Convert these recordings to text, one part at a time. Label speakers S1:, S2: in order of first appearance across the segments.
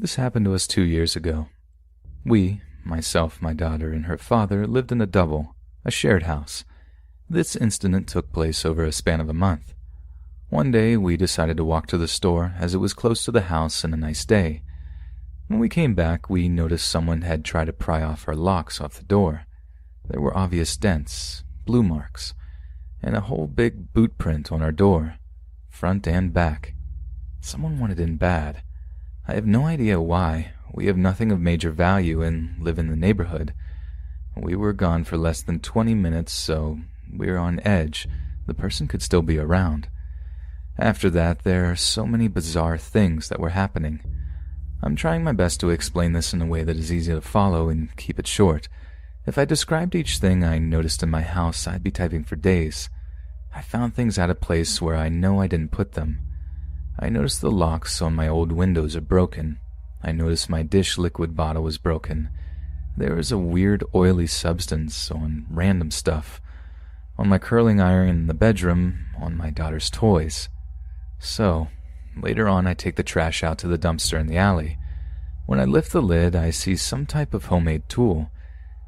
S1: This happened to us 2 years ago. We, myself, my daughter, and her father, lived in a double, a shared house. This incident took place over a span of a month. One day, we decided to walk to the store as it was close to the house and a nice day. When we came back, we noticed someone had tried to pry off our locks off the door. There were obvious dents, blue marks, and a whole big boot print on our door, front and back. Someone wanted in bad. I have no idea why. We have nothing of major value and live in the neighborhood. We were gone for less than 20 minutes, so we're on edge. The person could still be around. After that, there are so many bizarre things that were happening. I'm trying my best to explain this in a way that is easy to follow and keep it short. If I described each thing I noticed in my house, I'd be typing for days. I found things out of place where I know I didn't put them. I noticed the locks on my old windows are broken. I noticed my dish liquid bottle was broken. There was a weird oily substance on random stuff. On my curling iron in the bedroom, on my daughter's toys. So, later on I take the trash out to the dumpster in the alley. When I lift the lid, I see some type of homemade tool.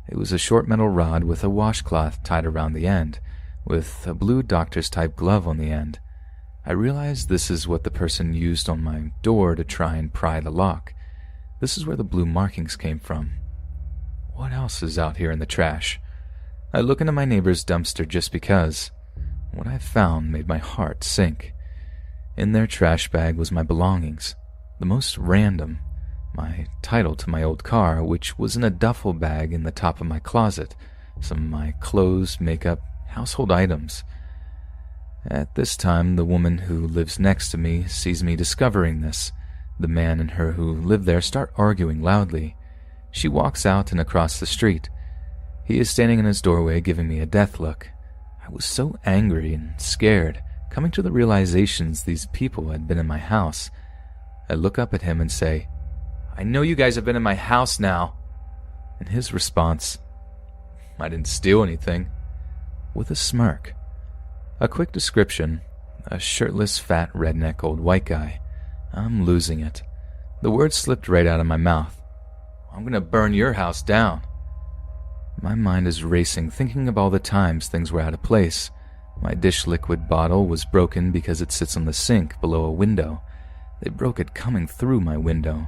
S1: It was a short metal rod with a washcloth tied around the end, with a blue doctor's type glove on the end. I realize this is what the person used on my door to try and pry the lock. This is where the blue markings came from. What else is out here in the trash? I look into my neighbor's dumpster just because. What I found made my heart sink. In their trash bag was my belongings, the most random. My title to my old car, which was in a duffel bag in the top of my closet, some of my clothes, makeup, household items. At this time, the woman who lives next to me sees me discovering this. The man and her who live there start arguing loudly. She walks out and across the street. He is standing in his doorway giving me a death look. I was so angry and scared, coming to the realizations these people had been in my house. I look up at him and say, "I know you guys have been in my house now." And his response, "I didn't steal anything," with a smirk. A quick description, a shirtless, fat, redneck old white guy. I'm losing it. The words slipped right out of my mouth. "I'm gonna burn your house down." My mind is racing, thinking of all the times things were out of place. My dish liquid bottle was broken because it sits on the sink below a window. They broke it coming through my window.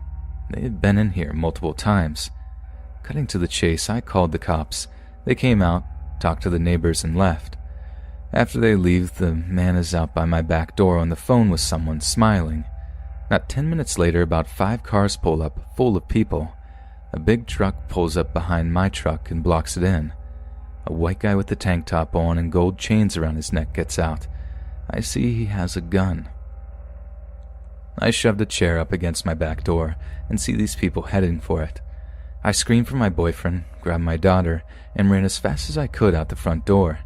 S1: They had been in here multiple times. Cutting to the chase, I called the cops. They came out, talked to the neighbors, and left. After they leave, the man is out by my back door on the phone with someone, smiling. Not 10 minutes later, about 5 cars pull up, full of people. A big truck pulls up behind my truck and blocks it in. A white guy with a tank top on and gold chains around his neck gets out. I see he has a gun. I shoved a chair up against my back door and see these people heading for it. I screamed for my boyfriend, grabbed my daughter, and ran as fast as I could out the front door.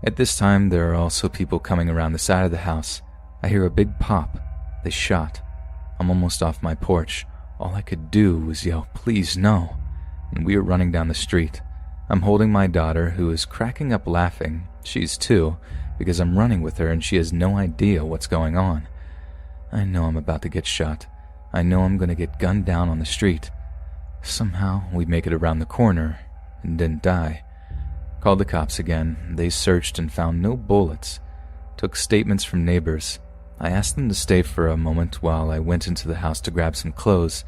S1: At this time, there are also people coming around the side of the house. I hear a big pop. They shot. I'm almost off my porch. All I could do was yell, "Please, no." And we are running down the street. I'm holding my daughter, who is cracking up laughing. She's 2, because I'm running with her and she has no idea what's going on. I know I'm about to get shot. I know I'm going to get gunned down on the street. Somehow, we make it around the corner and didn't die. Called the cops again. They searched and found no bullets. Took statements from neighbors. I asked them to stay for a moment while I went into the house to grab some clothes,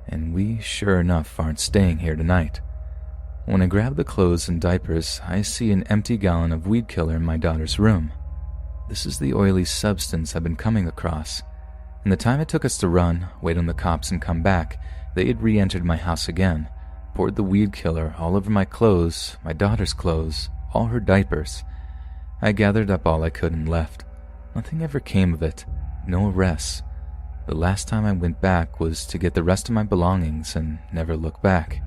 S1: and we, sure enough, aren't staying here tonight. When I grab the clothes and diapers, I see an empty gallon of weed killer in my daughter's room. This is the oily substance I've been coming across. In the time it took us to run, wait on the cops, and come back, they had re-entered my house again. Poured the weed killer all over my clothes, my daughter's clothes, all her diapers. I gathered up all I could and left. Nothing ever came of it. No arrests. The last time I went back was to get the rest of my belongings and never look back.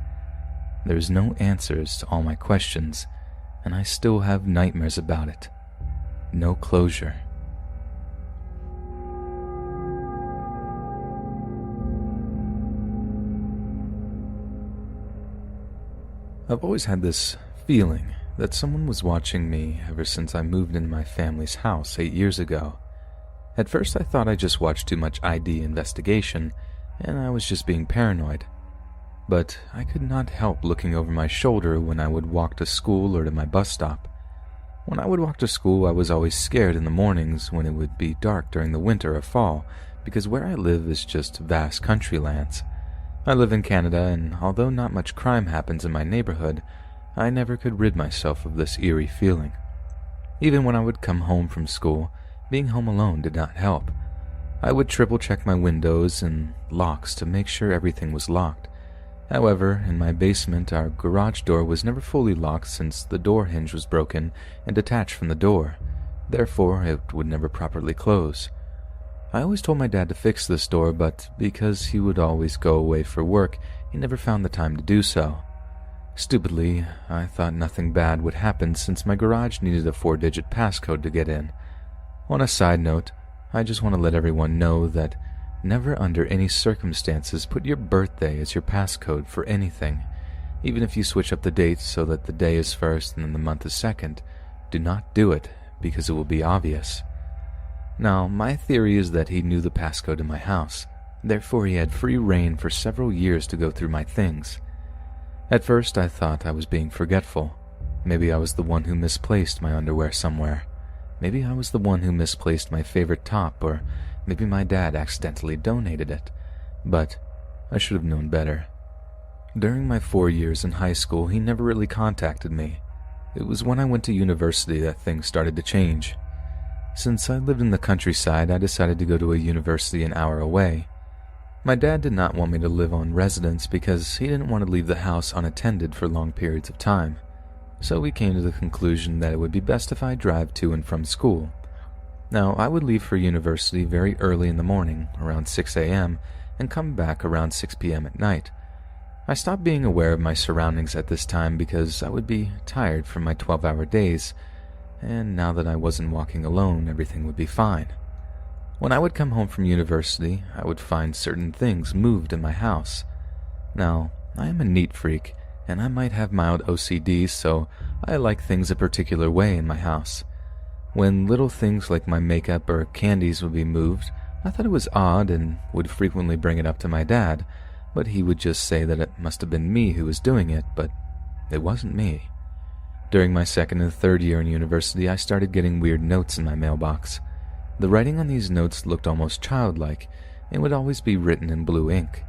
S1: There's no answers to all my questions, and I still have nightmares about it. No closure. I've always had this feeling that someone was watching me ever since I moved into my family's house 8 years ago. At first I thought I just watched too much ID investigation and I was just being paranoid. But I could not help looking over my shoulder when I would walk to school or to my bus stop. When I would walk to school, I was always scared in the mornings when it would be dark during the winter or fall, because where I live is just vast country lands. I live in Canada, and although not much crime happens in my neighborhood, I never could rid myself of this eerie feeling. Even when I would come home from school, being home alone did not help. I would triple-check my windows and locks to make sure everything was locked. However, in my basement, our garage door was never fully locked since the door hinge was broken and detached from the door. Therefore, it would never properly close. I always told my dad to fix this door, but because he would always go away for work, he never found the time to do so. Stupidly, I thought nothing bad would happen since my garage needed a 4-digit passcode to get in. On a side note, I just want to let everyone know that never under any circumstances put your birthday as your passcode for anything. Even if you switch up the date so that the day is first and then the month is second, do not do it because it will be obvious. Now, my theory is that he knew the passcode to my house. Therefore, he had free reign for several years to go through my things. At first, I thought I was being forgetful. Maybe I was the one who misplaced my underwear somewhere. Maybe I was the one who misplaced my favorite top, or maybe my dad accidentally donated it. But I should have known better. During my 4 years in high school, he never really contacted me. It was when I went to university that things started to change. Since I lived in the countryside, I decided to go to a university an hour away. My dad did not want me to live on residence because he didn't want to leave the house unattended for long periods of time. So we came to the conclusion that it would be best if I drive to and from school. Now, I would leave for university very early in the morning, around 6 a.m., and come back around 6 p.m. at night. I stopped being aware of my surroundings at this time because I would be tired from my 12-hour days, and now that I wasn't walking alone, everything would be fine. When I would come home from university, I would find certain things moved in my house. Now, I am a neat freak, and I might have mild OCD, so I like things a particular way in my house. When little things like my makeup or candies would be moved, I thought it was odd and would frequently bring it up to my dad, but he would just say that it must have been me who was doing it, but it wasn't me. During my second and third year in university, I started getting weird notes in my mailbox. The writing on these notes looked almost childlike and would always be written in blue ink.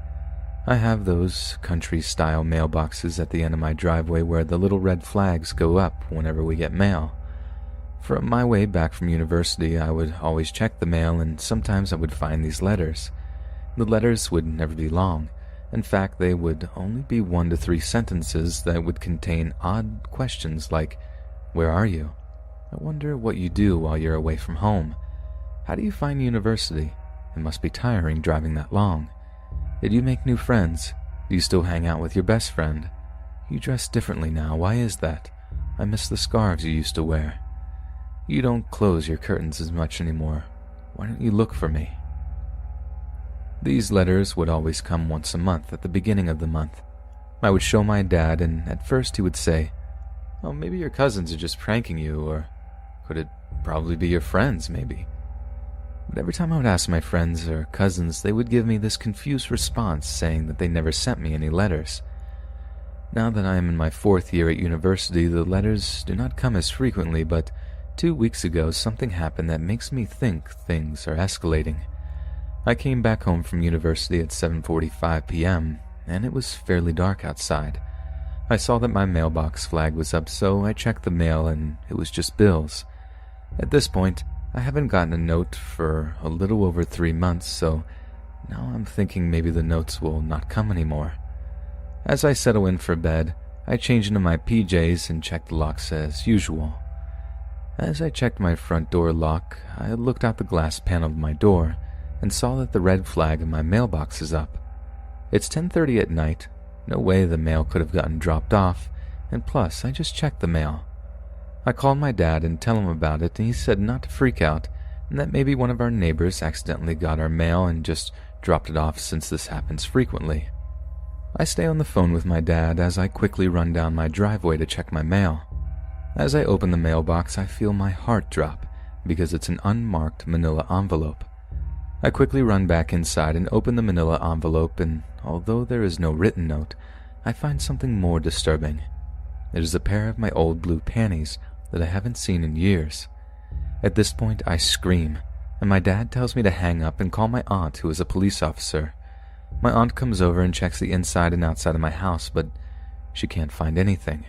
S1: I have those country-style mailboxes at the end of my driveway where the little red flags go up whenever we get mail. From my way back from university, I would always check the mail, and sometimes I would find these letters. The letters would never be long. In fact, they would only be 1 to 3 sentences that would contain odd questions like, "Where are you? I wonder what you do while you're away from home. How do you find university? It must be tiring driving that long. Did you make new friends? Do you still hang out with your best friend? You dress differently now. Why is that? I miss the scarves you used to wear. You don't close your curtains as much anymore. Why don't you look for me?" These letters would always come once a month at the beginning of the month. I would show my dad, and at first he would say, "Oh, maybe your cousins are just pranking you, or could it probably be your friends, maybe?" But every time I would ask my friends or cousins, they would give me this confused response saying that they never sent me any letters. Now that I am in my 4th year at university, the letters do not come as frequently, but 2 weeks ago something happened that makes me think things are escalating. I came back home from university at 7:45 p.m., and it was fairly dark outside. I saw that my mailbox flag was up, so I checked the mail, and it was just bills. At this point, I haven't gotten a note for a little over 3 months, so now I'm thinking maybe the notes will not come anymore. As I settle in for bed, I change into my PJs and check the locks as usual. As I checked my front door lock, I looked out the glass panel of my door and saw that the red flag in my mailbox is up. It's 10:30 at night. No way the mail could have gotten dropped off, and plus, I just checked the mail. I called my dad and tell him about it, and he said not to freak out, and that maybe one of our neighbors accidentally got our mail and just dropped it off since this happens frequently. I stay on the phone with my dad as I quickly run down my driveway to check my mail. As I open the mailbox, I feel my heart drop because it's an unmarked manila envelope. I quickly run back inside and open the manila envelope, and although there is no written note, I find something more disturbing. It is a pair of my old blue panties that I haven't seen in years. At this point, I scream, and my dad tells me to hang up and call my aunt, who is a police officer. My aunt comes over and checks the inside and outside of my house, but she can't find anything.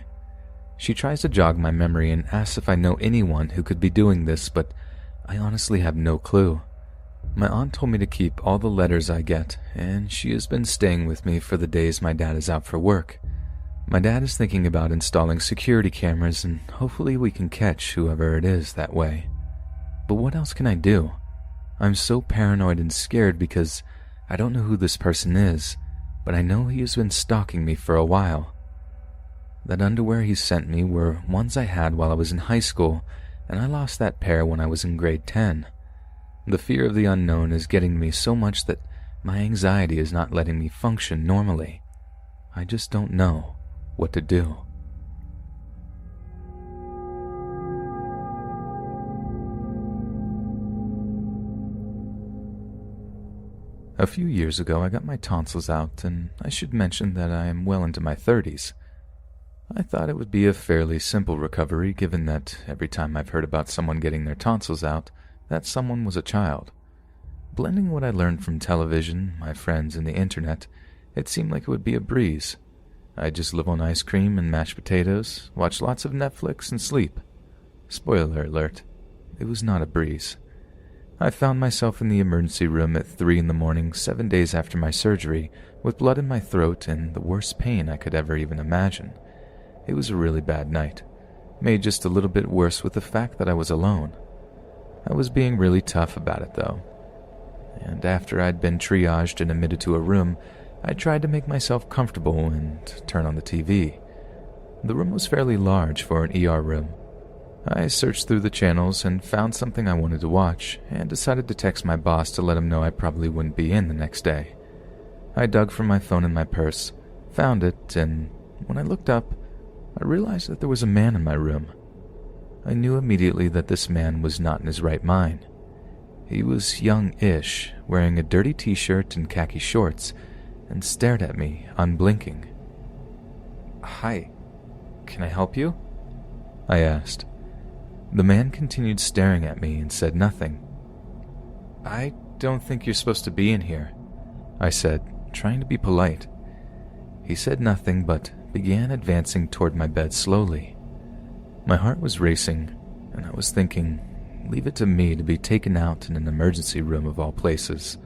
S1: She tries to jog my memory and asks if I know anyone who could be doing this, but I honestly have no clue. My aunt told me to keep all the letters I get, and she has been staying with me for the days my dad is out for work. My dad is thinking about installing security cameras, and hopefully we can catch whoever it is that way. But what else can I do? I'm so paranoid and scared because I don't know who this person is, but I know he has been stalking me for a while. That underwear he sent me were ones I had while I was in high school, and I lost that pair when I was in grade 10. The fear of the unknown is getting me so much that my anxiety is not letting me function normally. I just don't know what to do. A few years ago, I got my tonsils out, and I should mention that I am well into my 30s. I thought it would be a fairly simple recovery, given that every time I've heard about someone getting their tonsils out, that someone was a child. Blending what I learned from television, my friends, and the internet, it seemed like it would be a breeze. I'd just live on ice cream and mashed potatoes, watch lots of Netflix, and sleep. Spoiler alert, it was not a breeze. I found myself in the emergency room at 3 a.m, 7 days after my surgery, with blood in my throat and the worst pain I could ever even imagine. It was a really bad night, made just a little bit worse with the fact that I was alone. I was being really tough about it, though. And after I'd been triaged and admitted to a room, I tried to make myself comfortable and turn on the TV. The room was fairly large for an ER room. I searched through the channels and found something I wanted to watch, and decided to text my boss to let him know I probably wouldn't be in the next day. I dug for my phone in my purse, found it, and when I looked up, I realized that there was a man in my room. I knew immediately that this man was not in his right mind. He was young-ish, wearing a dirty t-shirt and khaki shorts, and stared at me, unblinking. "Hi, can I help you?" I asked. The man continued staring at me and said nothing. "I don't think you're supposed to be in here," I said, trying to be polite. He said nothing but began advancing toward my bed slowly. My heart was racing, and I was thinking, leave it to me to be taken out in an emergency room of all places.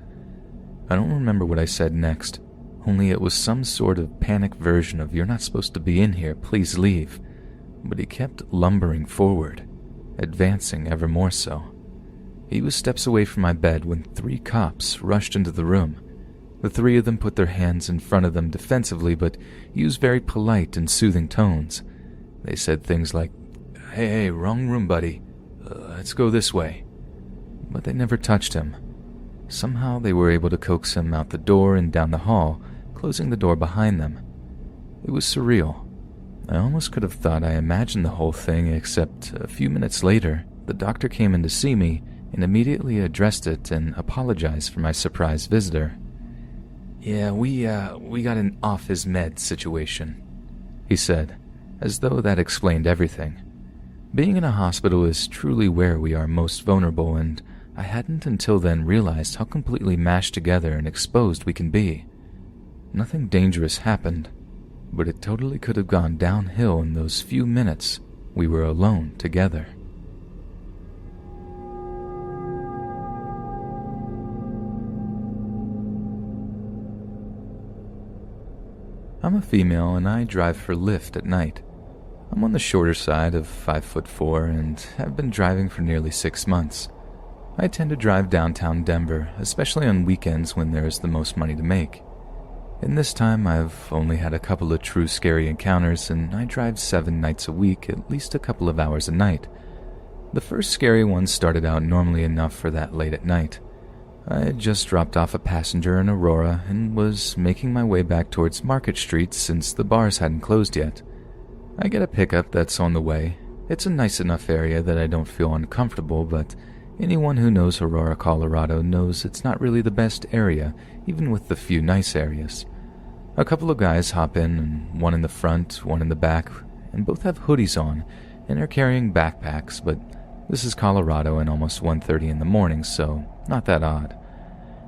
S1: I don't remember what I said next, only it was some sort of panic version of "You're not supposed to be in here, please leave." But he kept lumbering forward, advancing ever more so. He was steps away from my bed when 3 cops rushed into the room. The 3 of them put their hands in front of them defensively, but used very polite and soothing tones. They said things like, Hey, wrong room, buddy. Let's go this way." But they never touched him. Somehow they were able to coax him out the door and down the hall, closing the door behind them. It was surreal. I almost could have thought I imagined the whole thing, except a few minutes later, the doctor came in to see me and immediately addressed it and apologized for my surprise visitor. "Yeah, we got an off-his-med situation," he said, as though that explained everything. Being in a hospital is truly where we are most vulnerable, and I hadn't until then realized how completely mashed together and exposed we can be. Nothing dangerous happened, but it totally could have gone downhill in those few minutes we were alone together. I'm a female and I drive for Lyft at night. I'm on the shorter side of 5'4" and have been driving for nearly 6 months. I tend to drive downtown Denver, especially on weekends when there is the most money to make. In this time, I've only had a couple of true scary encounters, and I drive 7 nights a week, at least a couple of hours a night. The first scary one started out normally enough for that late at night. I had just dropped off a passenger in Aurora and was making my way back towards Market Street since the bars hadn't closed yet. I get a pickup that's on the way. It's a nice enough area that I don't feel uncomfortable, but Anyone who knows Aurora, Colorado knows it's not really the best area, even with the few nice areas. A couple of guys hop in, and one in the front, one in the back, and both have hoodies on and are carrying backpacks, but this is Colorado and almost 1:30 in the morning, so not that odd.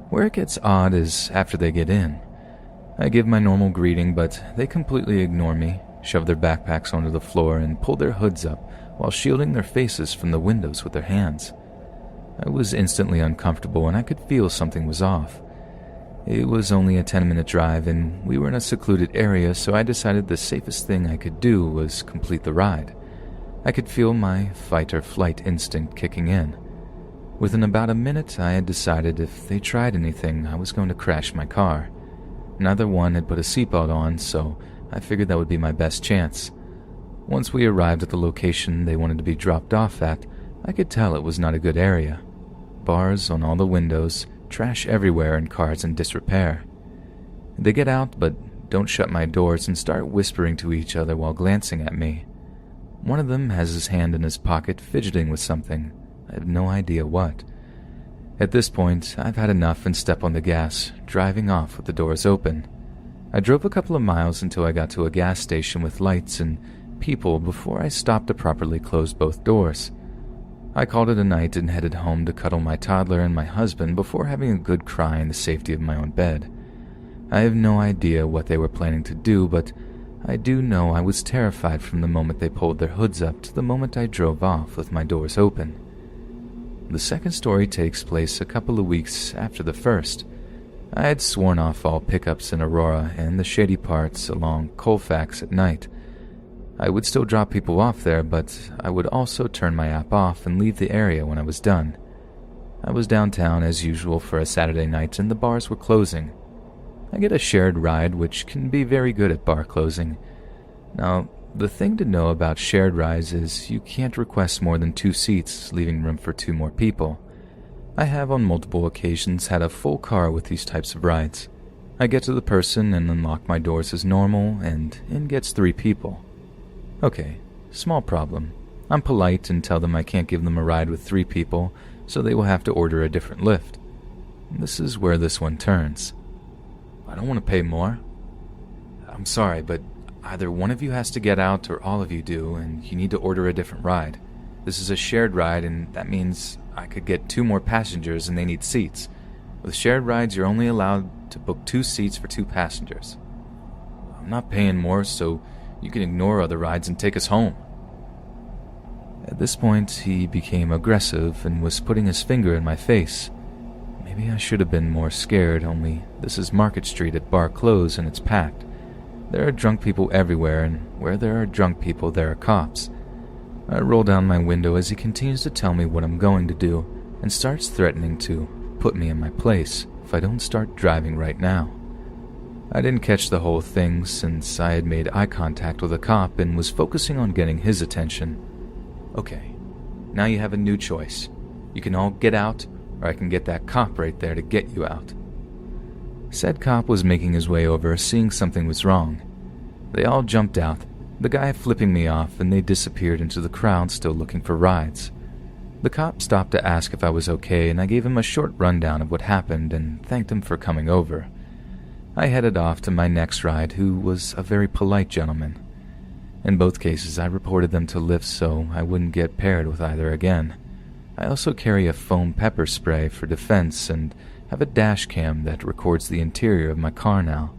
S1: Where it gets odd is after they get in. I give my normal greeting, but they completely ignore me, shove their backpacks onto the floor, and pull their hoods up while shielding their faces from the windows with their hands. I was instantly uncomfortable, and I could feel something was off. It was only a 10-minute drive, and we were in a secluded area, so I decided the safest thing I could do was complete the ride. I could feel my fight-or-flight instinct kicking in. Within about a minute, I had decided if they tried anything, I was going to crash my car. Neither one had put a seatbelt on, so I figured that would be my best chance. Once we arrived at the location they wanted to be dropped off at, I could tell it was not a good area. Bars on all the windows, trash everywhere, and cars in disrepair. They get out, but don't shut my doors and start whispering to each other while glancing at me. One of them has his hand in his pocket, fidgeting with something. I have no idea what. At this point, I've had enough and step on the gas, driving off with the doors open. I drove a couple of miles until I got to a gas station with lights and people before I stopped to properly close both doors. I called it a night and headed home to cuddle my toddler and my husband before having a good cry in the safety of my own bed. I have no idea what they were planning to do, but I do know I was terrified from the moment they pulled their hoods up to the moment I drove off with my doors open. The second story takes place a couple of weeks after the first. I had sworn off all pickups in Aurora and the shady parts along Colfax at night. I would still drop people off there, but I would also turn my app off and leave the area when I was done. I was downtown as usual for a Saturday night and the bars were closing. I get a shared ride, which can be very good at bar closing. Now, the thing to know about shared rides is you can't request more than 2 seats, leaving room for 2 more people. I have on multiple occasions had a full car with these types of rides. I get to the person and unlock my doors as normal, and in gets 3 people. Okay, small problem. I'm polite and tell them I can't give them a ride with 3 people, so they will have to order a different lift. This is where this one turns. I don't want to pay more. I'm sorry, but either one of you has to get out or all of you do, and you need to order a different ride. This is a shared ride, and that means I could get 2 more passengers and they need seats. With shared rides, you're only allowed to book 2 seats for 2 passengers. I'm not paying more, so you can ignore other rides and take us home. At this point, he became aggressive and was putting his finger in my face. Maybe I should have been more scared, only this is Market Street at bar close and it's packed. There are drunk people everywhere, and where there are drunk people, there are cops. I roll down my window as he continues to tell me what I'm going to do and starts threatening to put me in my place if I don't start driving right now. I didn't catch the whole thing since I had made eye contact with a cop and was focusing on getting his attention. Okay, now you have a new choice. You can all get out, or I can get that cop right there to get you out. Said cop was making his way over, seeing something was wrong. They all jumped out, the guy flipping me off, and they disappeared into the crowd still looking for rides. The cop stopped to ask if I was okay, and I gave him a short rundown of what happened and thanked him for coming over. I headed off to my next ride, who was a very polite gentleman. In both cases, I reported them to lifts so I wouldn't get paired with either again. I also carry a foam pepper spray for defense and have a dash cam that records the interior of my car now.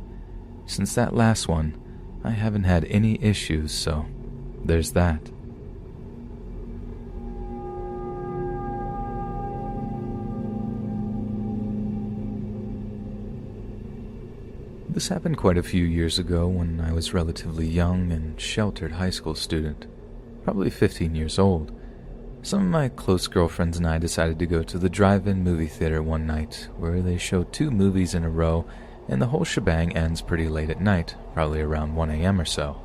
S1: Since that last one, I haven't had any issues, so there's that. This happened quite a few years ago when I was relatively young and sheltered high school student, probably 15 years old. Some of my close girlfriends and I decided to go to the drive-in movie theater one night where they show 2 movies in a row and the whole shebang ends pretty late at night, probably around 1 a.m. or so.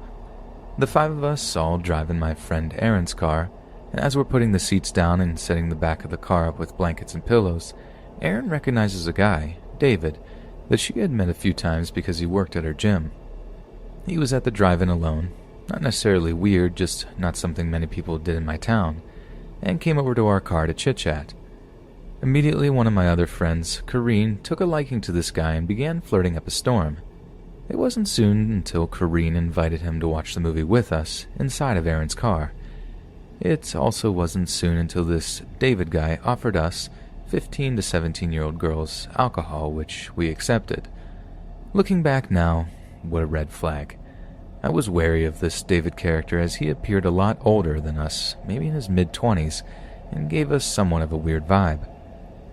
S1: The 5 of us all drive in my friend Aaron's car, and as we're putting the seats down and setting the back of the car up with blankets and pillows, Aaron recognizes a guy, David, that she had met a few times because he worked at her gym. He was at the drive-in alone, not necessarily weird, just not something many people did in my town, and came over to our car to chit-chat. Immediately, one of my other friends, Kareen, took a liking to this guy and began flirting up a storm. It wasn't soon until Kareen invited him to watch the movie with us inside of Aaron's car. It also wasn't soon until this David guy offered us 15 to 17-year-old girls alcohol, which we accepted. Looking back now, what a red flag. I was wary of this David character as he appeared a lot older than us, maybe in his mid-20s, and gave us somewhat of a weird vibe.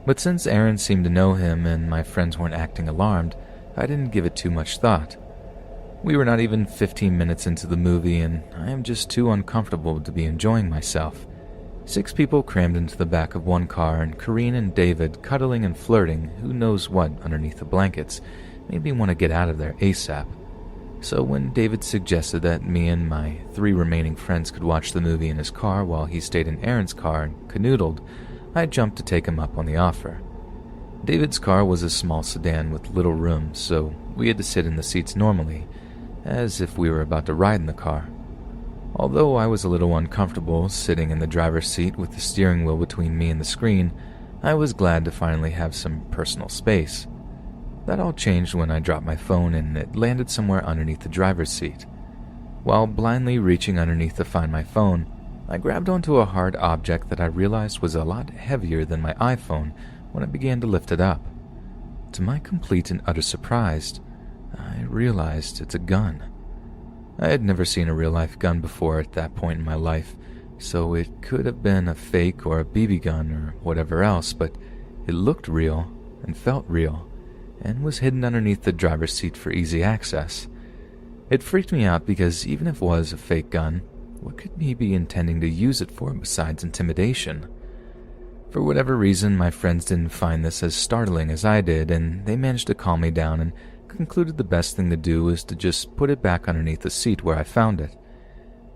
S1: But since Aaron seemed to know him and my friends weren't acting alarmed, I didn't give it too much thought. We were not even 15 minutes into the movie, and I am just too uncomfortable to be enjoying myself. 6 people crammed into the back of one car, and Kareen and David cuddling and flirting, who knows what underneath the blankets, made me want to get out of there ASAP. So when David suggested that me and my 3 remaining friends could watch the movie in his car while he stayed in Aaron's car and canoodled, I jumped to take him up on the offer. David's car was a small sedan with little room, so we had to sit in the seats normally, as if we were about to ride in the car. Although I was a little uncomfortable sitting in the driver's seat with the steering wheel between me and the screen, I was glad to finally have some personal space. That all changed when I dropped my phone and it landed somewhere underneath the driver's seat. While blindly reaching underneath to find my phone, I grabbed onto a hard object that I realized was a lot heavier than my iPhone when I began to lift it up. To my complete and utter surprise, I realized it's a gun. I had never seen a real-life gun before at that point in my life, so it could have been a fake or a BB gun or whatever else, but it looked real and felt real, and was hidden underneath the driver's seat for easy access. It freaked me out because even if it was a fake gun, what could he be intending to use it for besides intimidation? For whatever reason, my friends didn't find this as startling as I did, and they managed to calm me down and concluded the best thing to do was to just put it back underneath the seat where I found it.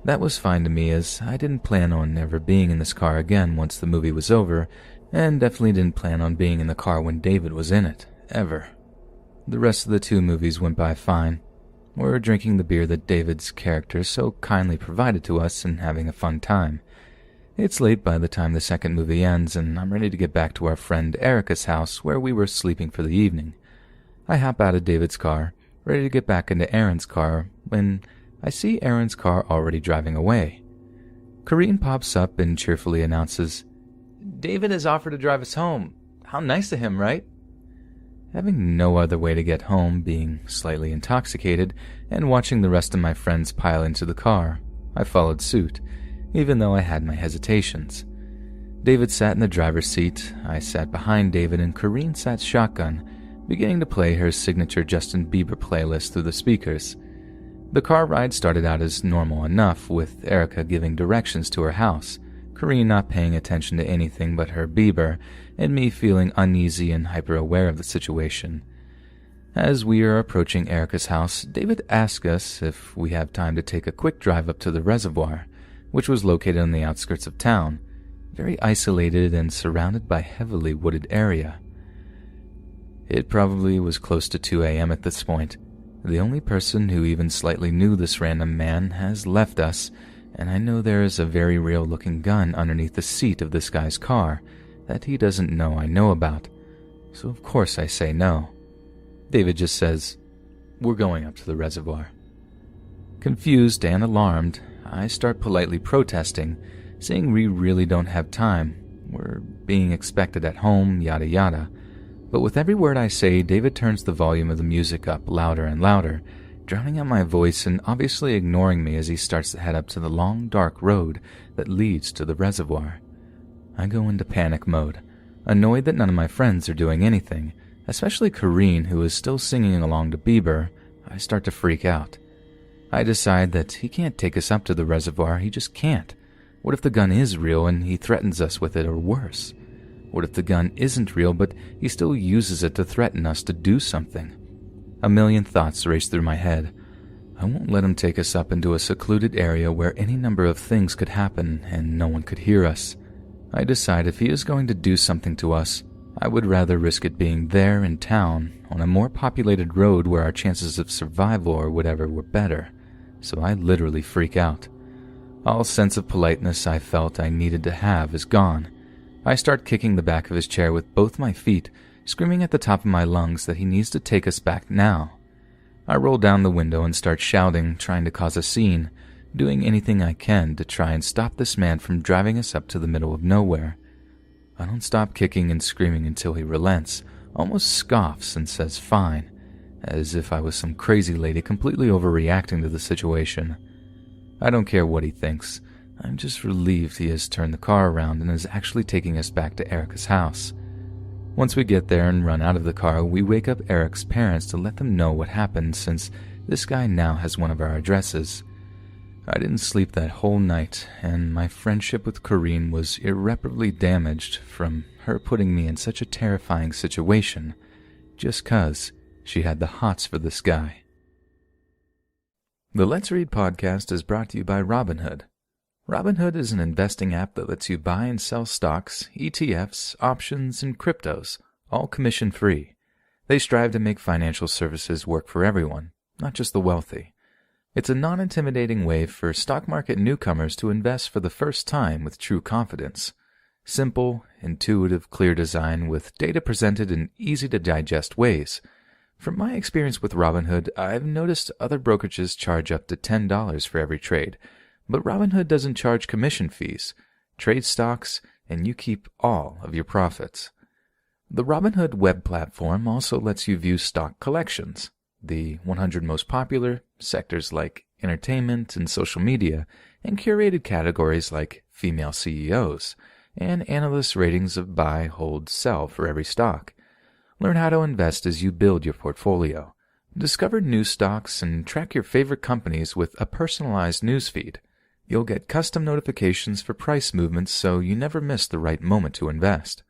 S1: That was fine to me, as I didn't plan on ever being in this car again once the movie was over, and definitely didn't plan on being in the car when David was in it, ever. The rest of the 2 movies went by fine. We're drinking the beer that David's character so kindly provided to us and having a fun time. It's late by the time the second movie ends, and I'm ready to get back to our friend Erica's house where we were sleeping for the evening. I hop out of David's car, ready to get back into Aaron's car, when I see Aaron's car already driving away. Kareen pops up and cheerfully announces, "David has offered to drive us home. How nice of him, right?" Having no other way to get home, being slightly intoxicated, and watching the rest of my friends pile into the car, I followed suit, even though I had my hesitations. David sat in the driver's seat, I sat behind David, and Kareen sat shotgun, beginning to play her signature Justin Bieber playlist through the speakers. The car ride started out as normal enough, with Erica giving directions to her house, Kareen not paying attention to anything but her Bieber, and me feeling uneasy and hyper-aware of the situation. As we are approaching Erica's house, David asks us if we have time to take a quick drive up to the reservoir, which was located on the outskirts of town, very isolated and surrounded by heavily wooded area. It probably was close to 2 a.m. at this point. The only person who even slightly knew this random man has left us, and I know there is a very real-looking gun underneath the seat of this guy's car that he doesn't know I know about, so of course I say no. David just says, "We're going up to the reservoir." Confused and alarmed, I start politely protesting, saying we really don't have time, we're being expected at home, yada yada. But with every word I say, David turns the volume of the music up louder and louder, drowning out my voice and obviously ignoring me as he starts to head up to the long, dark road that leads to the reservoir. I go into panic mode, annoyed that none of my friends are doing anything, especially Kareen, who is still singing along to Bieber. I start to freak out. I decide that he can't take us up to the reservoir, he just can't. What if the gun is real and he threatens us with it, or worse? What if the gun isn't real, but he still uses it to threaten us to do something? A million thoughts race through my head. I won't let him take us up into a secluded area where any number of things could happen and no one could hear us. I decide if he is going to do something to us, I would rather risk it being there in town, on a more populated road where our chances of survival or whatever were better. So I literally freak out. All sense of politeness I felt I needed to have is gone. I start kicking the back of his chair with both my feet, screaming at the top of my lungs that he needs to take us back now. I roll down the window and start shouting, trying to cause a scene, doing anything I can to try and stop this man from driving us up to the middle of nowhere. I don't stop kicking and screaming until he relents, almost scoffs and says fine, as if I was some crazy lady completely overreacting to the situation. I don't care what he thinks. I'm just relieved he has turned the car around and is actually taking us back to Erica's house. Once we get there and run out of the car, we wake up Eric's parents to let them know what happened, since this guy now has one of our addresses. I didn't sleep that whole night, and my friendship with Corrine was irreparably damaged from her putting me in such a terrifying situation, just 'cause she had the hots for this guy. The Let's Read podcast is brought to you by Robinhood. Robinhood is an investing app that lets you buy and sell stocks, ETFs, options, and cryptos, all commission-free. They strive to make financial services work for everyone, not just the wealthy. It's a non-intimidating way for stock market newcomers to invest for the first time with true confidence. Simple, intuitive, clear design with data presented in easy-to-digest ways. From my experience with Robinhood, I've noticed other brokerages charge up to $10 for every trade, but Robinhood doesn't charge commission fees. Trade stocks, and you keep all of your profits. The Robinhood web platform also lets you view stock collections, the 100 most popular sectors like entertainment and social media, and curated categories like female CEOs, and analyst ratings of buy, hold, sell for every stock. Learn how to invest as you build your portfolio. Discover new stocks and track your favorite companies with a personalized newsfeed. You'll get custom notifications for price movements so you never miss the right moment to invest.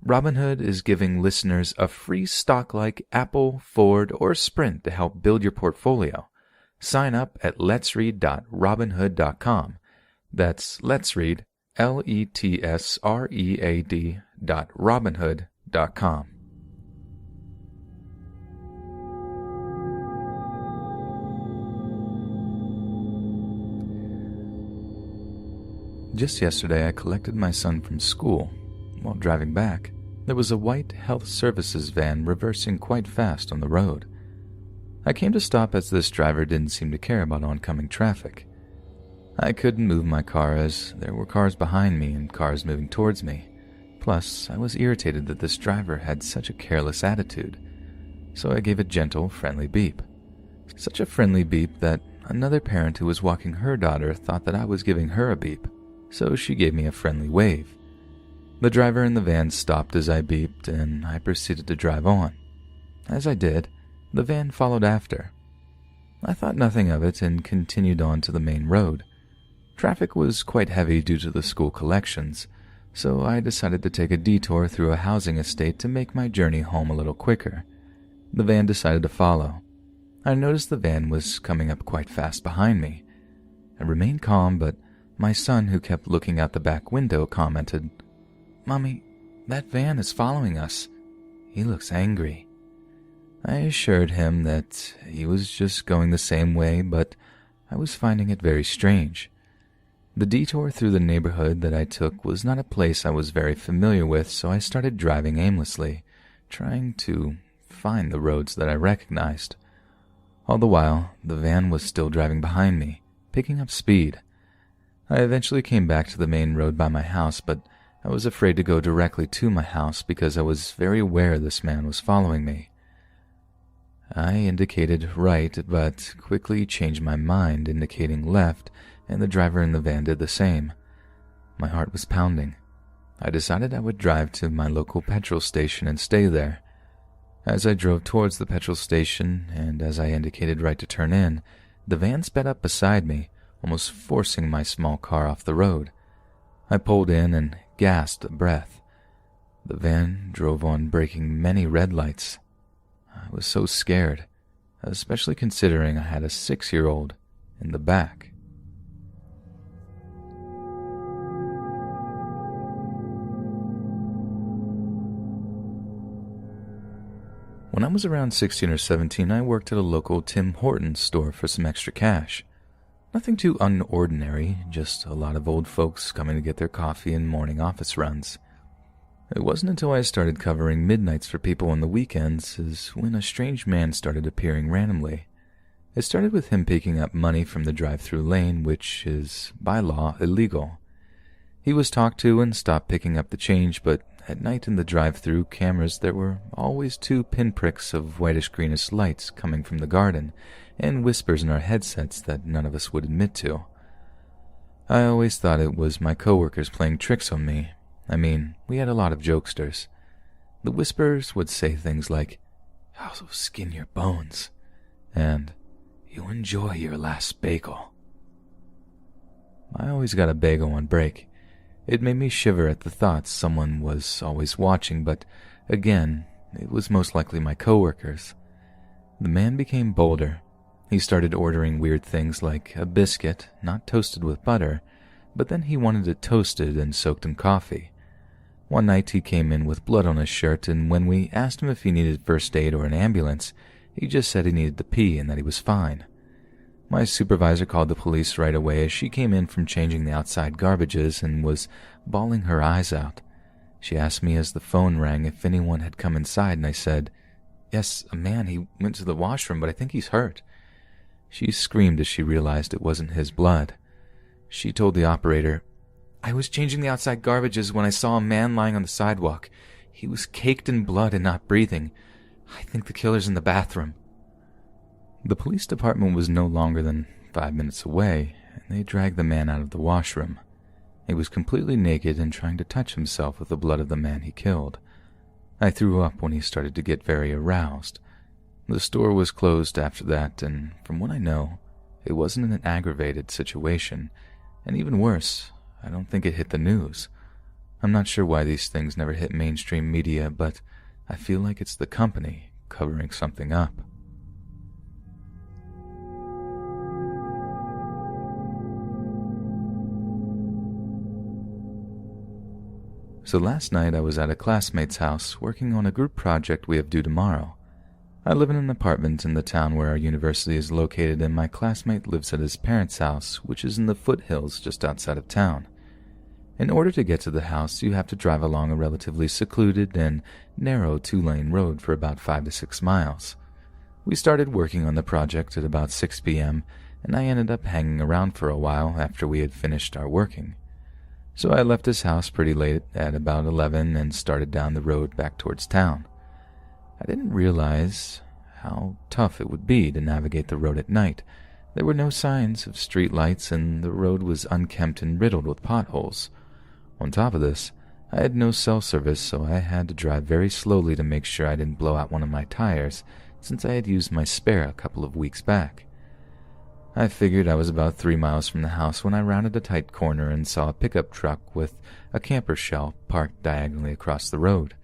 S1: Robinhood is giving listeners a free stock like Apple, Ford, or Sprint to help build your portfolio. Sign up at letsread.robinhood.com. That's Let's Read, LETSREAD.robinhood.com. Just yesterday, I collected my son from school. While driving back, there was a white health services van reversing quite fast on the road. I came to stop as this driver didn't seem to care about oncoming traffic. I couldn't move my car as there were cars behind me and cars moving towards me. Plus, I was irritated that this driver had such a careless attitude, so I gave a gentle, friendly beep. Such a friendly beep that another parent who was walking her daughter thought that I was giving her a beep, so she gave me a friendly wave. The driver in the van stopped as I beeped, and I proceeded to drive on. As I did, the van followed after. I thought nothing of it and continued on to the main road. Traffic was quite heavy due to the school collections, so I decided to take a detour through a housing estate to make my journey home a little quicker. The van decided to follow. I noticed the van was coming up quite fast behind me. I remained calm, but my son, who kept looking out the back window, commented, "Mommy, that van is following us. He looks angry." I assured him that he was just going the same way, but I was finding it very strange. The detour through the neighborhood that I took was not a place I was very familiar with, so I started driving aimlessly, trying to find the roads that I recognized. All the while, the van was still driving behind me, picking up speed. I eventually came back to the main road by my house, but I was afraid to go directly to my house because I was very aware this man was following me. I indicated right, but quickly changed my mind, indicating left, and the driver in the van did the same. My heart was pounding. I decided I would drive to my local petrol station and stay there. As I drove towards the petrol station, and as I indicated right to turn in, the van sped up beside me, almost forcing my small car off the road. I pulled in and gasped a breath. The van drove on, breaking many red lights. I was so scared, especially considering I had a 6-year-old in the back. When I was around 16 or 17, I worked at a local Tim Hortons store for some extra cash. Nothing too unordinary, just a lot of old folks coming to get their coffee and morning office runs. It wasn't until I started covering midnights for people on the weekends is when a strange man started appearing randomly. It started with him picking up money from the drive-through lane, which is, by law, illegal. He was talked to and stopped picking up the change, but at night in the drive-through cameras there were always 2 pinpricks of whitish-greenish lights coming from the garden, and whispers in our headsets that none of us would admit to. I always thought it was my coworkers playing tricks on me. I mean, we had a lot of jokesters. The whispers would say things like, "I'll skin your bones," and "You enjoy your last bagel." I always got a bagel on break. It made me shiver at the thought someone was always watching, but again, it was most likely my coworkers. The man became bolder. He started ordering weird things like a biscuit, not toasted with butter, but then he wanted it toasted and soaked in coffee. One night he came in with blood on his shirt, and when we asked him if he needed first aid or an ambulance, he just said he needed to pee and that he was fine. My supervisor called the police right away as she came in from changing the outside garbages and was bawling her eyes out. She asked me as the phone rang if anyone had come inside, and I said, "Yes, a man. He went to the washroom, but I think he's hurt." She screamed as she realized it wasn't his blood. She told the operator, "I was changing the outside garbages when I saw a man lying on the sidewalk. He was caked in blood and not breathing. I think the killer's in the bathroom." The police department was no longer than 5 minutes away, and they dragged the man out of the washroom. He was completely naked and trying to touch himself with the blood of the man he killed. I threw up when he started to get very aroused. The store was closed after that, and from what I know, it wasn't an aggravated situation, and even worse, I don't think it hit the news. I'm not sure why these things never hit mainstream media, but I feel like it's the company covering something up. So last night I was at a classmate's house working on a group project we have due tomorrow. I live in an apartment in the town where our university is located, and my classmate lives at his parents' house, which is in the foothills just outside of town. In order to get to the house, you have to drive along a relatively secluded and narrow 2-lane road for about 5 to 6 miles. We started working on the project at about 6 p.m., and I ended up hanging around for a while after we had finished our working. So I left his house pretty late at about 11 and started down the road back towards town. I didn't realize how tough it would be to navigate the road at night. There were no signs of street lights, and the road was unkempt and riddled with potholes. On top of this, I had no cell service, so I had to drive very slowly to make sure I didn't blow out one of my tires, since I had used my spare a couple of weeks back. I figured I was about 3 miles from the house when I rounded a tight corner and saw a pickup truck with a camper shell parked diagonally across the road.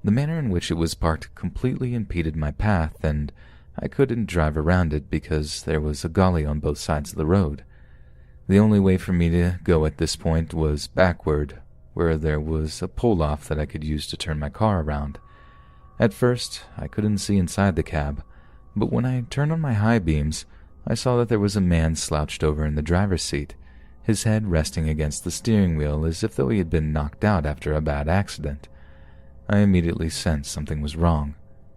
S1: The manner in which it was parked completely impeded my path, and I couldn't drive around it because there was a gully on both sides of the road. The only way for me to go at this point was backward, where there was a pull-off that I could use to turn my car around. At first, I couldn't see inside the cab, but when I turned on my high beams, I saw that there was a man slouched over in the driver's seat, his head resting against the steering wheel as if though he had been knocked out after a bad accident. I immediately sensed something was wrong.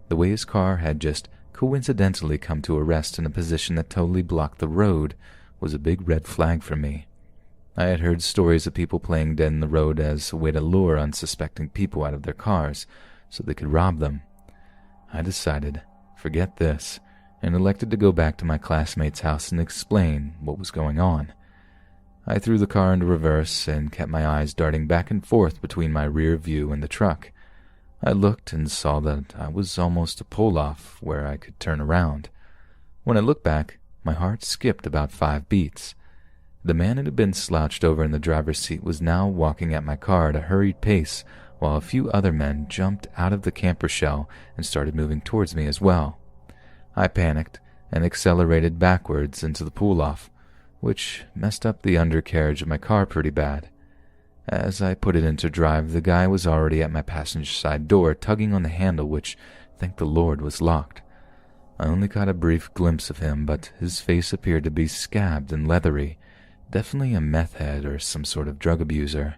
S1: The way his car had just coincidentally come to a rest in a position that totally blocked the road was a big red flag for me. I had heard stories of people playing dead in the road as a way to lure unsuspecting people out of their cars so they could rob them. I decided, forget this, and elected to go back to my classmate's house and explain what was going on. I threw the car into reverse and kept my eyes darting back and forth between my rear view and the truck. I looked and saw that I was almost a pull-off where I could turn around. When I looked back, my heart skipped about 5 beats. The man who had been slouched over in the driver's seat was now walking at my car at a hurried pace, while a few other men jumped out of the camper shell and started moving towards me as well. I panicked and accelerated backwards into the pull-off, which messed up the undercarriage of my car pretty bad. As I put it into drive, the guy was already at my passenger side door, tugging on the handle, which, thank the Lord, was locked. I only caught a brief glimpse of him, but his face appeared to be scabbed and leathery, definitely a meth head or some sort of drug abuser.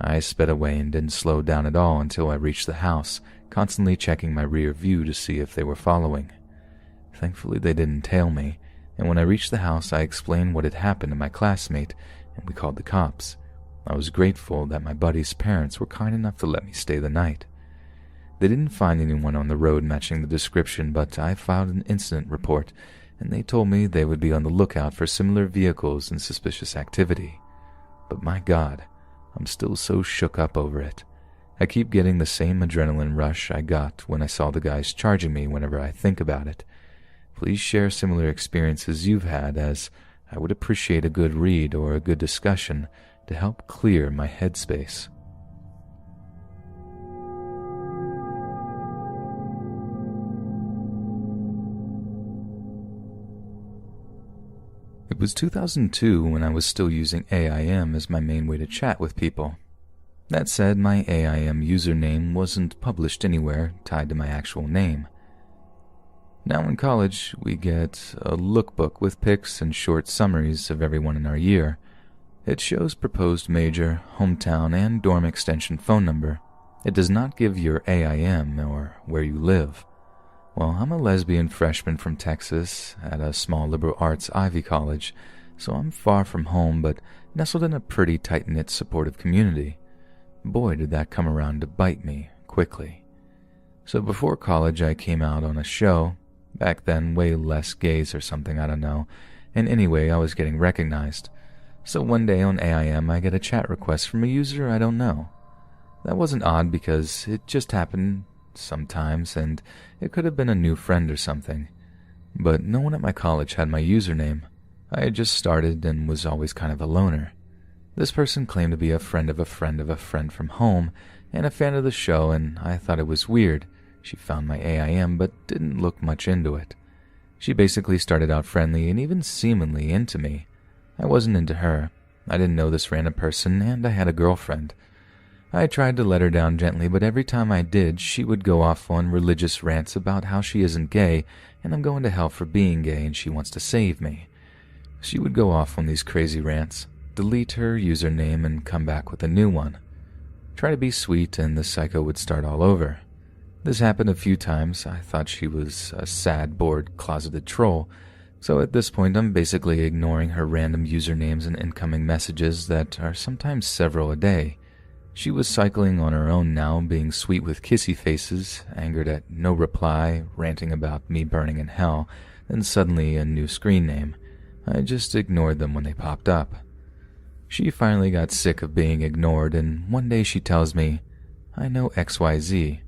S1: I sped away and didn't slow down at all until I reached the house, constantly checking my rear view to see if they were following. Thankfully, they didn't tail me, and when I reached the house, I explained what had happened to my classmate, and we called the cops. I was grateful that my buddy's parents were kind enough to let me stay the night. They didn't find anyone on the road matching the description, but I filed an incident report, and they told me they would be on the lookout for similar vehicles and suspicious activity. But my God, I'm still so shook up over it. I keep getting the same adrenaline rush I got when I saw the guys charging me whenever I think about it. Please share similar experiences you've had, as I would appreciate a good read or a good discussion to help clear my headspace. It was 2002 when I was still using AIM as my main way to chat with people. That said, my AIM username wasn't published anywhere tied to my actual name. Now in college, we get a lookbook with pics and short summaries of everyone in our year. It shows proposed major, hometown, and dorm extension phone number. It does not give your AIM or where you live. Well, I'm a lesbian freshman from Texas at a small liberal arts Ivy college, so I'm far from home but nestled in a pretty tight-knit supportive community. Boy, did that come around to bite me quickly. So before college, I came out on a show. Back then, way less gays or something, I don't know. And anyway, I was getting recognized. So one day on AIM, I get a chat request from a user I don't know. That wasn't odd because it just happened sometimes, and it could have been a new friend or something. But no one at my college had my username. I had just started and was always kind of a loner. This person claimed to be a friend of a friend of a friend from home, and a fan of the show, and I thought it was weird. She found my AIM but didn't look much into it. She basically started out friendly and even seemingly into me. I wasn't into her. I didn't know this random person, and I had a girlfriend. I tried to let her down gently, but every time I did, she would go off on religious rants about how she isn't gay, and I'm going to hell for being gay, and she wants to save me. She would go off on these crazy rants, delete her username, and come back with a new one. Try to be sweet, and the psycho would start all over. This happened a few times. I thought she was a sad, bored, closeted troll, so at this point I'm basically ignoring her random usernames and incoming messages that are sometimes several a day. She was cycling on her own now, being sweet with kissy faces, angered at no reply, ranting about me burning in hell, then suddenly a new screen name. I just ignored them when they popped up. She finally got sick of being ignored, and one day she tells me, "I know XYZ.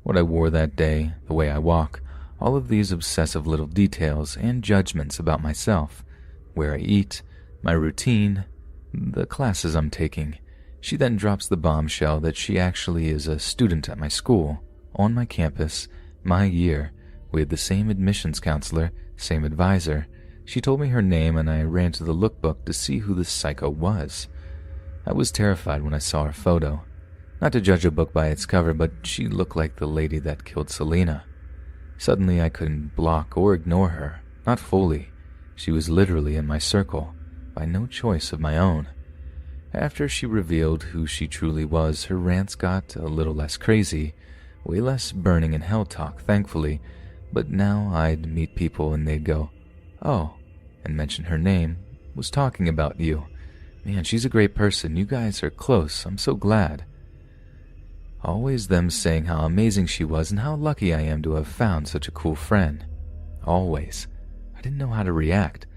S1: What I wore that day, the way I walk, all of these obsessive little details and judgments about myself, where I eat, my routine, the classes I'm taking." She then drops the bombshell that she actually is a student at my school, on my campus, my year. We had the same admissions counselor, same advisor. She told me her name, and I ran to the lookbook to see who this psycho was. I was terrified when I saw her photo. Not to judge a book by its cover, but she looked like the lady that killed Selena. Suddenly I couldn't block or ignore her, not fully. She was literally in my circle, by no choice of my own. After she revealed who she truly was, her rants got a little less crazy, way less burning in hell talk, thankfully, but now I'd meet people and they'd go, "Oh," and mention her name, "was talking about you. Man, she's a great person. You guys are close. I'm so glad." Always them saying how amazing she was and how lucky I am to have found such a cool friend. Always. I didn't know how to react.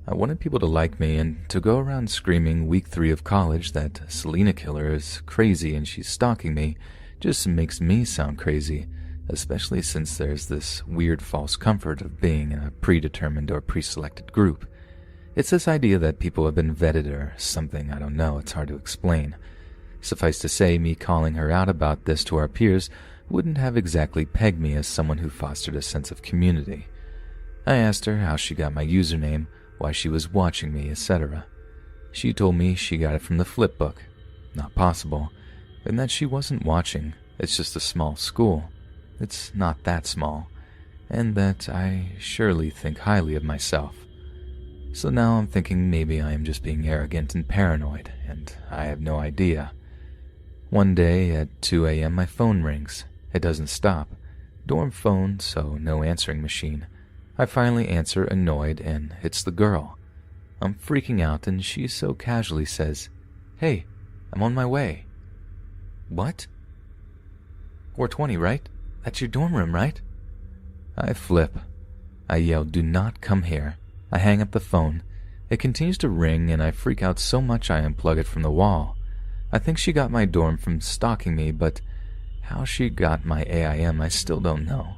S1: I wanted people to like me, and to go around screaming week 3 of college that Selena Killer is crazy and she's stalking me just makes me sound crazy, especially since there's this weird false comfort of being in a predetermined or pre-selected group. It's this idea that people have been vetted or something, I don't know, it's hard to explain. Suffice to say, me calling her out about this to our peers wouldn't have exactly pegged me as someone who fostered a sense of community. I asked her how she got my username, why she was watching me, etc. She told me she got it from the flip book. Not possible. And that she wasn't watching. It's just a small school. It's not that small. And that I surely think highly of myself. So now I'm thinking maybe I am just being arrogant and paranoid, and I have no idea. One day at 2 a.m. my phone rings. It doesn't stop. Dorm phone, so no answering machine. I finally answer, annoyed, and it's the girl. I'm freaking out, and she so casually says, "Hey, I'm on my way." "What?" "420, right? That's your dorm room, right?" I flip. I yell, "Do not come here." I hang up the phone. It continues to ring, and I freak out so much I unplug it from the wall. I think she got my dorm from stalking me, but how she got my AIM I still don't know.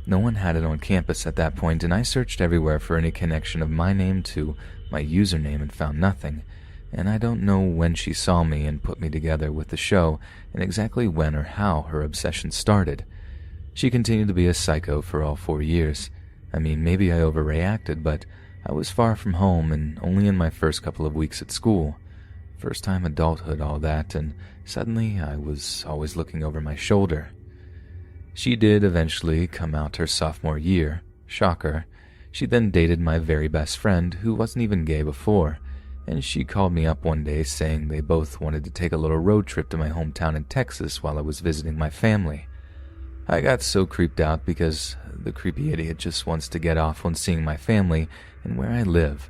S1: No one had it on campus at that point, and I searched everywhere for any connection of my name to my username and found nothing, and I don't know when she saw me and put me together with the show and exactly when or how her obsession started. She continued to be a psycho for all 4 years. I mean, maybe I overreacted, but I was far from home and only in my first couple of weeks at school. First time adulthood, all that, and suddenly I was always looking over my shoulder. She did eventually come out her sophomore year. Shocker. She then dated my very best friend, who wasn't even gay before, and she called me up one day saying they both wanted to take a little road trip to my hometown in Texas while I was visiting my family. I got so creeped out because the creepy idiot just wants to get off on seeing my family and where I live.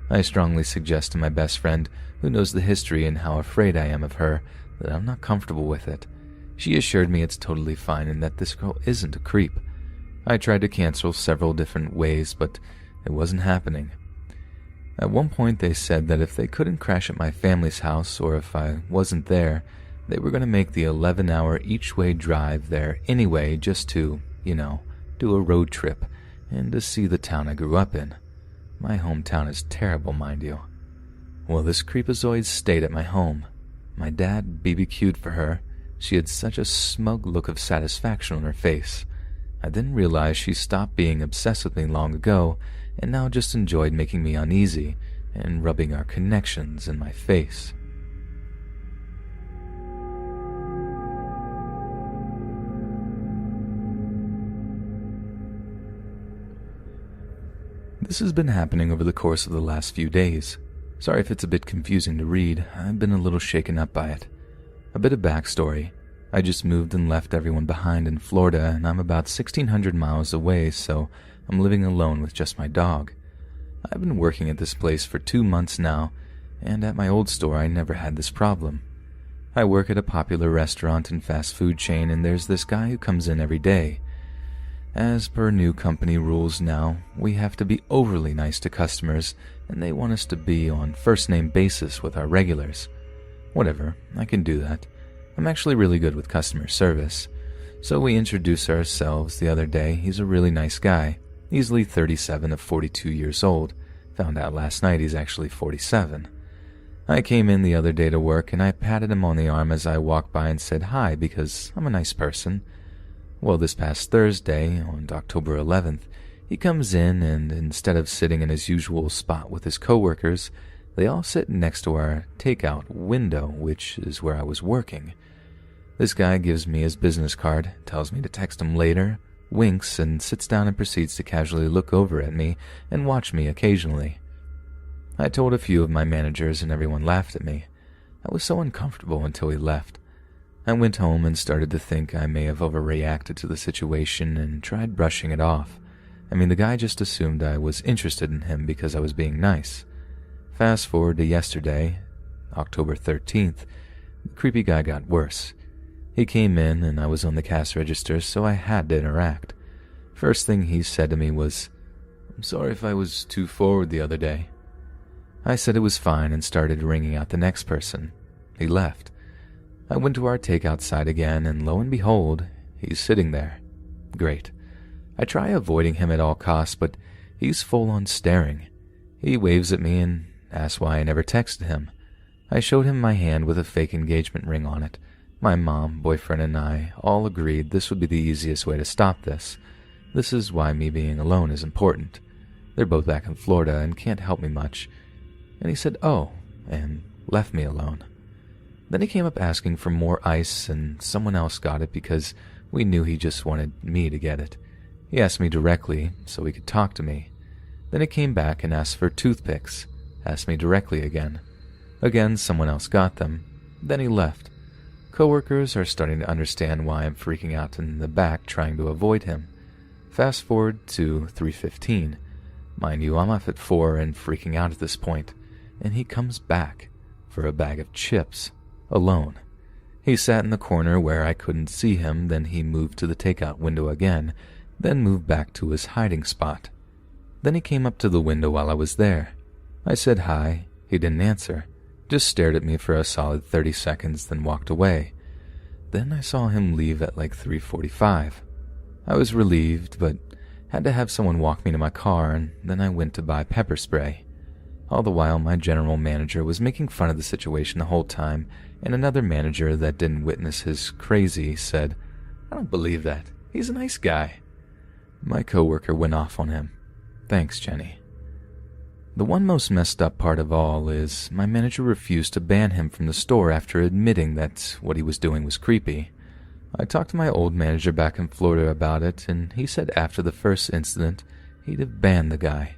S1: I strongly suggest to my best friend, who knows the history and how afraid I am of her, that I'm not comfortable with it. She assured me it's totally fine and that this girl isn't a creep. I tried to cancel several different ways, but it wasn't happening. At one point they said that if they couldn't crash at my family's house or if I wasn't there, they were going to make the 11-hour each-way drive there anyway just to, do a road trip and to see the town I grew up in. My hometown is terrible, mind you. Well, this creepazoid stayed at my home. My dad BBQ'd for her. She had such a smug look of satisfaction on her face. I then realized she stopped being obsessed with me long ago and now just enjoyed making me uneasy and rubbing our connections in my face. This has been happening over the course of the last few days. Sorry if it's a bit confusing to read. I've been a little shaken up by it. A bit of backstory. I just moved and left everyone behind in Florida, and I'm about 1,600 miles away, so I'm living alone with just my dog. I've been working at this place for 2 months now, and at my old store I never had this problem. I work at a popular restaurant and fast food chain, and there's this guy who comes in every day. As per new company rules now, we have to be overly nice to customers, and they want us to be on first-name basis with our regulars. Whatever, I can do that. I'm actually really good with customer service. So we introduced ourselves the other day. He's a really nice guy, easily 37 of 42 years old. Found out last night he's actually 47. I came in the other day to work, and I patted him on the arm as I walked by and said hi because I'm a nice person. Well, this past Thursday, on October 11th, he comes in and instead of sitting in his usual spot with his coworkers, they all sit next to our takeout window, which is where I was working. This guy gives me his business card, tells me to text him later, winks, and sits down and proceeds to casually look over at me and watch me occasionally. I told a few of my managers and everyone laughed at me. I was so uncomfortable until he left. I went home and started to think I may have overreacted to the situation and tried brushing it off. I mean, the guy just assumed I was interested in him because I was being nice. Fast forward to yesterday, October 13th, the creepy guy got worse. He came in and I was on the cash register, so I had to interact. First thing he said to me was, "I'm sorry if I was too forward the other day." I said it was fine and started ringing out the next person. He left. I went to our takeout side again, and lo and behold, he's sitting there. Great. I try avoiding him at all costs, but he's full on staring. He waves at me and asks why I never texted him. I showed him my hand with a fake engagement ring on it. My mom, boyfriend, and I all agreed this would be the easiest way to stop this. This is why me being alone is important. They're both back in Florida and can't help me much. And he said, "Oh," and left me alone. Then he came up asking for more ice, and someone else got it because we knew he just wanted me to get it. He asked me directly so he could talk to me. Then he came back and asked for toothpicks, asked me directly again. Again, someone else got them. Then he left. Coworkers are starting to understand why I'm freaking out in the back trying to avoid him. Fast forward to 3:15. Mind you, I'm off at 4 and freaking out at this point, and he comes back for a bag of chips, alone. He sat in the corner where I couldn't see him, then he moved to the takeout window again, then moved back to his hiding spot. Then he came up to the window while I was there. I said hi. He didn't answer, just stared at me for a solid 30 seconds, then walked away. Then I saw him leave at like 3:45. I was relieved, but had to have someone walk me to my car, and then I went to buy pepper spray. All the while, my general manager was making fun of the situation the whole time, and another manager that didn't witness his crazy said, "I don't believe that. He's a nice guy." My coworker went off on him. Thanks, Jenny. The one most messed up part of all is my manager refused to ban him from the store after admitting that what he was doing was creepy. I talked to my old manager back in Florida about it, and he said after the first incident, he'd have banned the guy.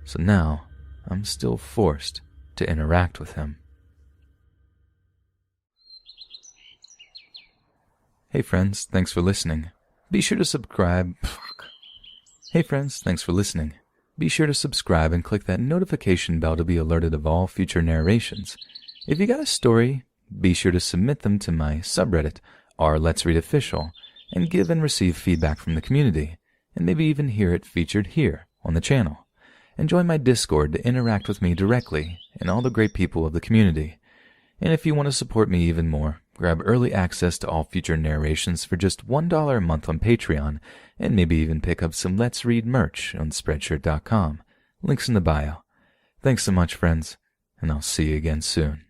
S1: So now, I'm still forced to interact with him. Hey friends, thanks for listening. Be sure to subscribe. Hey friends, thanks for listening. Be sure to subscribe and click that notification bell to be alerted of all future narrations. If you got a story, be sure to submit them to my subreddit, r/Let's Read Official, and give and receive feedback from the community, and maybe even hear it featured here on the channel. And join my Discord to interact with me directly and all the great people of the community. And if you want to support me even more, grab early access to all future narrations for just $1 a month on Patreon, and maybe even pick up some Let's Read merch on Spreadshirt.com. Links in the bio. Thanks so much, friends, and I'll see you again soon.